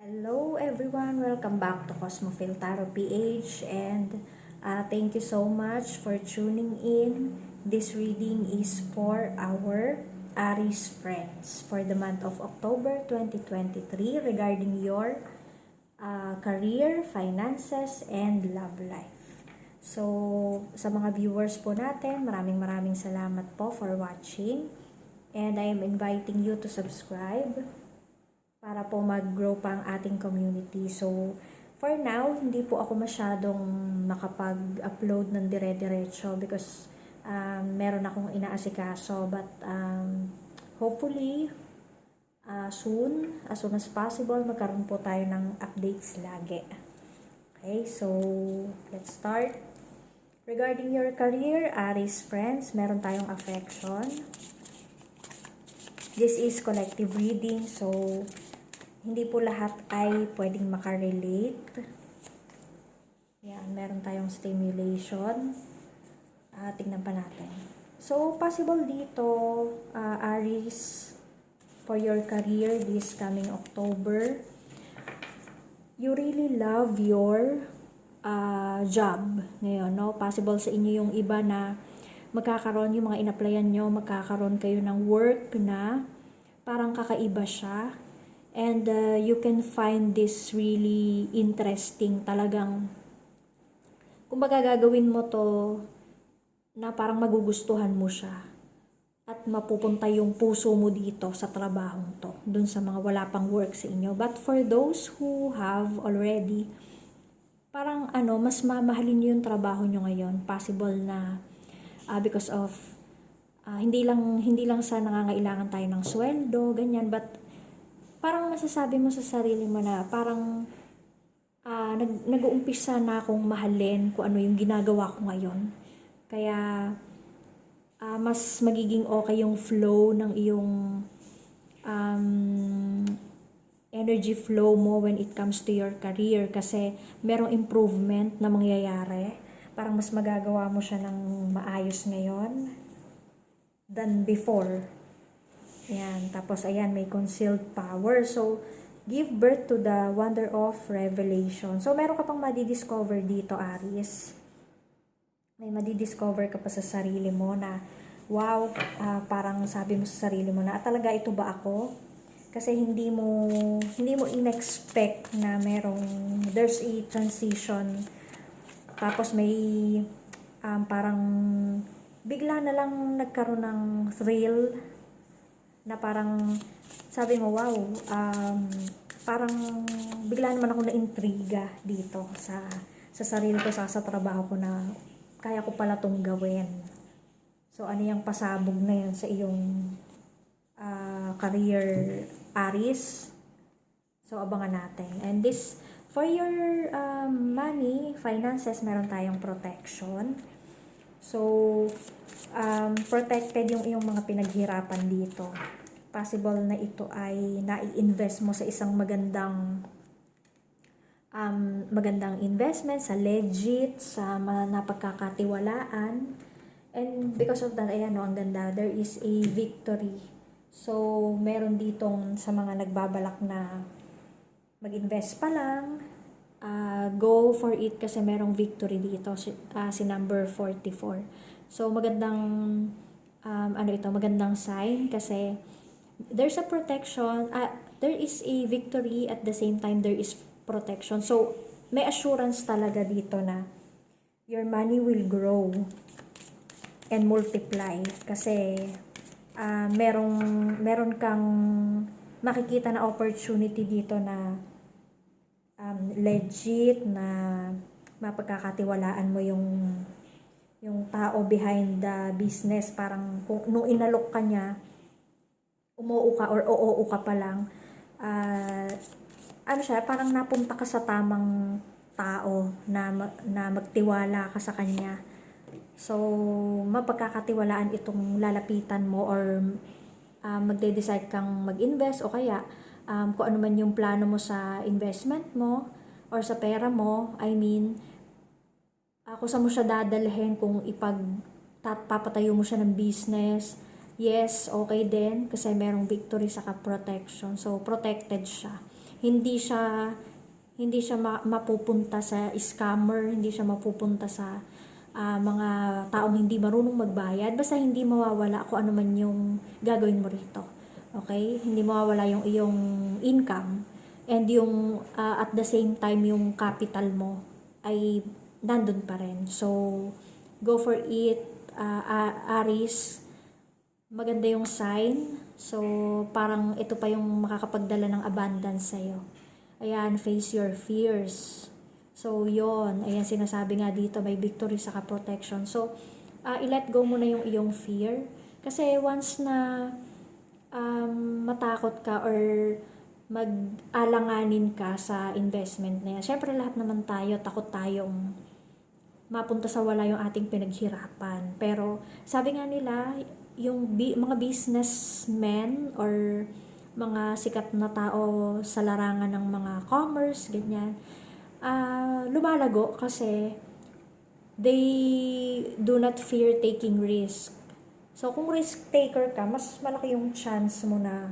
Hello everyone, welcome back to Cosmophil Tarot PH and thank you so much for tuning in. This reading is for our Aries friends for the month of October 2023 regarding your career, finances, and love life. So, sa mga viewers po natin, maraming salamat po for watching and I am inviting you to subscribe para po mag-grow pa ang ating community. So, for now, hindi po ako masyadong makapag-upload ng dire-diretso because meron akong inaasikaso. But hopefully, soon as possible, magkaroon po tayo ng updates lagi. Okay, so let's start. Regarding your career, Aries friends, meron tayong affection. This is collective reading, so hindi po lahat ay pwedeng makarelate. Yan, meron tayong stimulation. Tingnan pa natin. So, possible dito, Aries, for your career this coming October, you really love your job ngayon, no? Possible sa inyo yung iba na magkakaroon yung mga in-applyan nyo, magkakaroon kayo ng work na parang kakaiba siya. And you can find this really interesting. Talagang, kumbaga gagawin mo to na parang magugustuhan mo siya. At mapupunta yung puso mo dito sa trabahong to. Dun sa mga wala pang work sa inyo. But for those who have already, parang mas mamahalin nyo yung trabaho nyo ngayon. Possible na because of hindi lang sa nangangailangan tayo ng sweldo, ganyan, but parang masasabi mo sa sarili mo na parang nag-uumpisa na akong mahalin kung ano yung ginagawa ko ngayon. Kaya mas magiging okay yung flow ng iyong energy flow mo when it comes to your career kasi merong improvement na mangyayari. Parang mas magagawa mo siya ng maayos ngayon than before. Ayan. Tapos, ayan, may concealed power. So, give birth to the wonder of revelation. So, meron ka pang madidiscover dito, Aries. May madidiscover ka pa sa sarili mo na, wow, parang sabi mo sa sarili mo na, talaga ito ba ako? Kasi hindi mo in-expect na there's a transition. Tapos may parang bigla na lang nagkaroon ng thrill na parang sabi mo, wow, parang bigla naman ako na-intriga dito sa sarili ko, sa trabaho ko na kaya ko pala tong gawin. So, ano yung pasabog na yun sa iyong career, Aries? So, abangan natin. And this, for your money, finances, meron tayong protection. So, protected yung iyong mga pinaghirapan dito. Possible na ito ay nai-invest mo sa isang magandang investment, sa legit, sa napagkakatiwalaan. And because of that, ayan, ang ganda, there is a victory. So, meron ditong sa mga nagbabalak na mag-invest pa lang, go for it kasi merong victory dito, si number 44. So, magandang, magandang sign kasi there's a protection, there is a victory at the same time there is protection. So, may assurance talaga dito na your money will grow and multiply kasi meron kang makikita na opportunity dito na legit, na mapagkakatiwalaan mo yung tao behind the business. Parang kung nung inalok ka niya, umuo ka or oo ka pa lang, parang napunta ka sa tamang tao na magtiwala ka sa kanya. So, mapagkakatiwalaan itong lalapitan mo or magde-decide kang mag-invest o kaya kung ano man yung plano mo sa investment mo or sa pera mo. I mean, kung saan mo siya dadalhin, kung papatayo mo siya ng business, yes, okay din kasi merong victory sa protection. So, protected siya. Hindi siya mapupunta sa scammer, hindi siya mapupunta sa mga taong hindi marunong magbayad. Basta hindi mawawala kung ano man yung gagawin mo rito. Okay? Hindi mawawala yung iyong income, and yung at the same time yung capital mo ay nandun pa rin. So, go for it, Aries. Maganda yung sign. So, parang ito pa yung makakapagdala ng abundance sa'yo. Ayan, face your fears. So, yon. Ayan, sinasabi nga dito, may victory saka protection. So, i-let go mo na yung iyong fear. Kasi once na matakot ka or mag-alanganin ka sa investment na yan, syempre lahat naman tayo, takot tayong mapunta sa wala yung ating pinaghirapan. Pero, sabi nga nila, yung mga businessmen or mga sikat na tao sa larangan ng mga commerce, ganyan, lumalago kasi they do not fear taking risk. So, kung risk taker ka, mas malaki yung chance mo na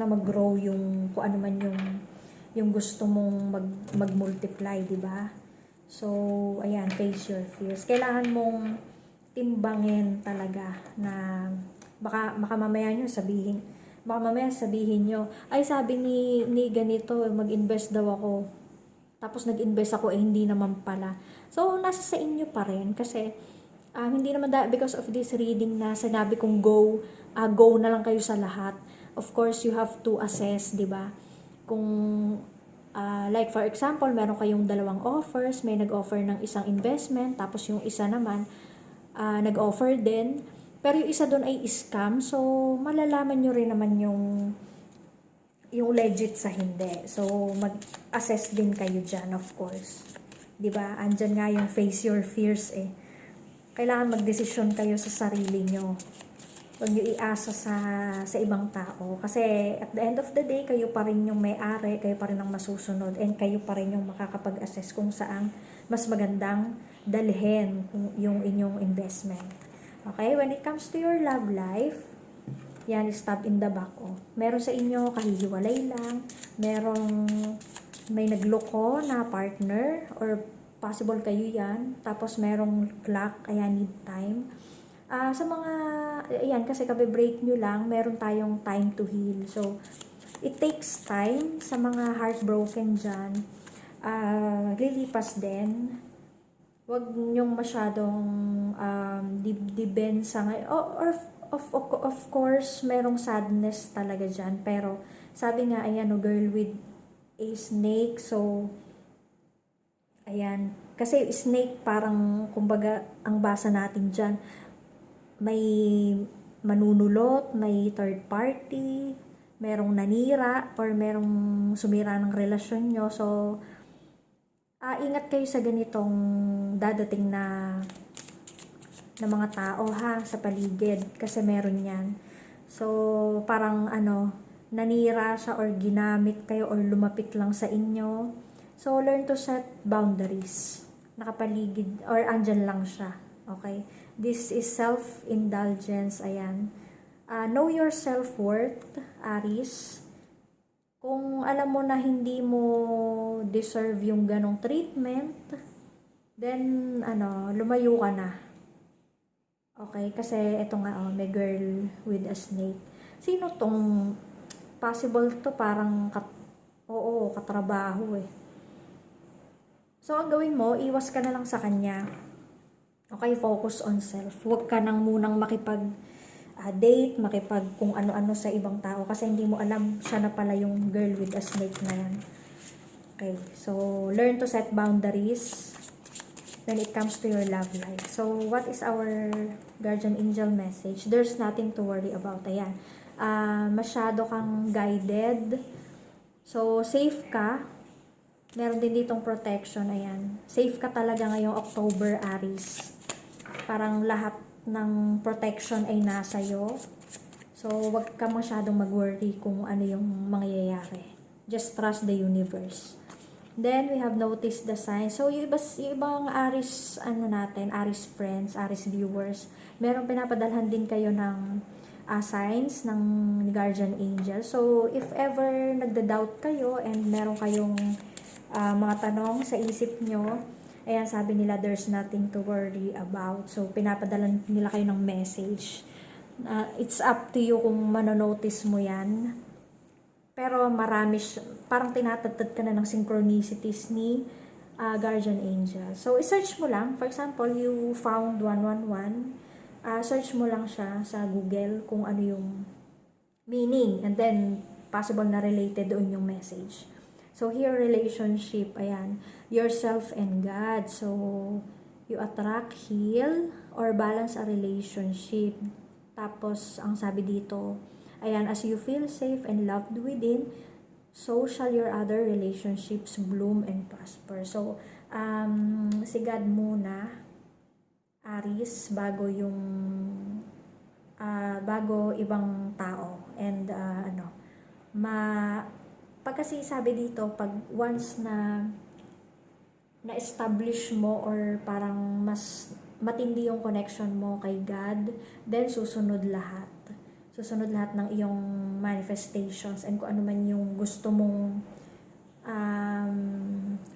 mag-grow yung kung ano man yung gusto mong mag-multiply, di ba? So, ayan, face your fears. Kailangan mong timbangin talaga na baka mamaya sabihin nyo, ay sabi ni ganito, mag-invest daw ako. Tapos nag-invest ako, hindi naman pala. So, nasa sa inyo pa rin kasi hindi naman because of this reading na sinabi kong go na lang kayo sa lahat. Of course, you have to assess, di ba? Kung like for example, meron kayong dalawang offers, may nag-offer ng isang investment, tapos yung isa naman nag-offer din, pero yung isa doon ay scam, so malalaman nyo rin naman yung legit sa hindi. So, mag-assess din kayo dyan, of course. Diba? Andyan nga yung face your fears eh. Kailangan magdesisyon kayo sa sarili nyo. Huwag nyo iasa sa ibang tao. Kasi at the end of the day, kayo pa rin yung may-ari, kayo pa rin ang masusunod, and kayo pa rin yung makakapag-assess kung saan mas magandang dalhin yung inyong investment. Okay? When it comes to your love life, yan, stab in the back. Oh. Meron sa inyo, kahihiwalay lang. May nagloko na partner, or possible kayo yan. Tapos merong clock, kaya need time. Sa mga, ayan, kasi kabe-break nyo lang, meron tayong time to heal. So, it takes time sa mga heartbroken dyan. Lilipas din. Huwag nyong masyadong dibdibin sa ngayon. Of course, merong sadness talaga dyan. Pero, sabi nga, ayan, girl with a snake. So, ayan. Kasi snake, parang, kumbaga, ang basa natin dyan, may manunulot, may third party, merong nanira, or merong sumira ng relasyon nyo. So, ingat kayo sa ganitong dadating na mga tao sa paligid, kasi meron yan. So, parang nanira siya or ginamit kayo or lumapit lang sa inyo. So, learn to set boundaries. Nakapaligid or andyan lang siya. Okay? This is self-indulgence. Ayan. Know your self-worth, Aries. Kung alam mo na hindi mo deserve yung ganong treatment, then, lumayo ka na. Okay? Kasi, ito nga, may girl with a snake. Sino tong possible to? Parang, katrabaho eh. So, ang gawin mo, iwas ka na lang sa kanya. Okay? Focus on self. Huwag ka nang munang makipag-date, kung ano-ano sa ibang tao. Kasi hindi mo alam, siya na pala yung girl with a snake na yan. Okay? So, learn to set boundaries when it comes to your love life. So, what is our guardian angel message? There's nothing to worry about. Ayan. Masyado kang guided. So, safe ka. Meron din ditong protection. Ayan. Safe ka talaga ngayong October, Aries. Parang lahat ng protection ay nasa iyo. So, wag ka masyadong mag-worry kung ano yung mangyayari. Just trust the universe. Then, we have noticed the signs. So, yung ibang Aries, Aries friends, Aries viewers, meron pinapadalhan din kayo ng signs ng guardian angel. So, if ever nagda-doubt kayo and meron kayong mga tanong sa isip nyo, ayan, sabi nila, there's nothing to worry about. So, pinapadala nila kayo ng message. It's up to you kung manonotice mo yan. Pero marami, parang tinatagtad ka na ng synchronicities ni guardian angel. So, i-search mo lang. For example, you found 111. Search mo lang siya sa Google kung ano yung meaning. And then, possible na related doon yung message. So, here, relationship, ayan, yourself and God. So, you attract, heal, or balance a relationship. Tapos, ang sabi dito, ayan, as you feel safe and loved within, so shall your other relationships bloom and prosper. So, si God muna, Aries, bago yung, bago ibang tao. And, pag kasi sabi dito, pag once na na-establish mo or parang mas matindi yung connection mo kay God, then susunod lahat. Susunod lahat ng iyong manifestations and kung ano man yung gusto mong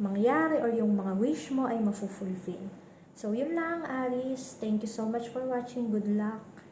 mangyari or yung mga wish mo ay mafulfill. So, yun lang, Aries. Thank you so much for watching. Good luck.